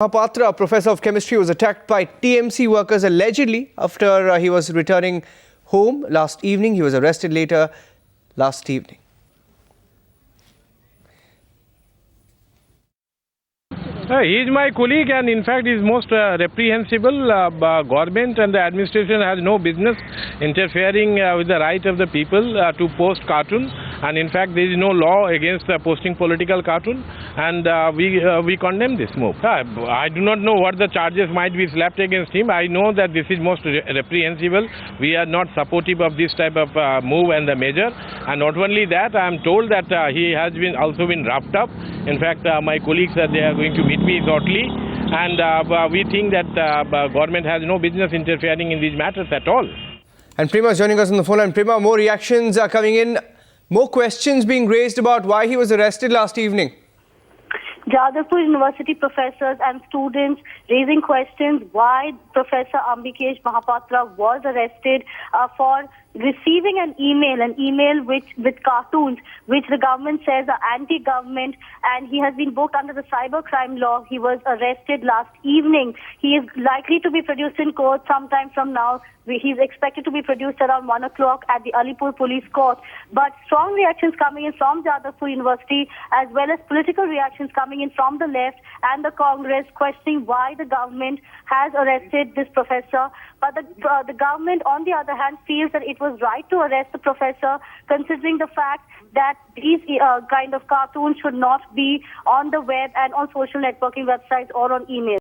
Mahapatra, a professor of chemistry, was attacked by TMC workers allegedly after he was returning home last evening. He was arrested later last evening. He is my colleague, and in fact is most reprehensible. Government and the administration has no business interfering with the right of the people to post cartoon, and in fact there is no law against posting political cartoon, and we condemn this move. I do not know what the charges might be slapped against him. I know that this is most reprehensible. We are not supportive of this type of move and the measure, and not only that, I am told that he has also been wrapped up. In fact, my colleagues they are going to meet me shortly, and we think that government has no business interfering in these matters at all. And Prima is joining us on the phone. And Prima, more reactions are coming in, more questions being raised about why he was arrested last evening. Jadavpur University professors and students raising questions why Professor Ambikesh Mahapatra was arrested for receiving an email with cartoons which the government says are anti-government, and he has been booked under the cybercrime law. He was arrested last evening. He is likely to be produced in court sometime from now. He is expected to be produced around 1 o'clock at the Alipur Police Court. But strong reactions coming in from Jadavpur University, as well as political reactions coming in from the left and the Congress, questioning why the government has arrested this professor. But the government, on the other hand, feels that it was right to arrest the professor, considering the fact that these kind of cartoons should not be on the web and on social networking websites or on email.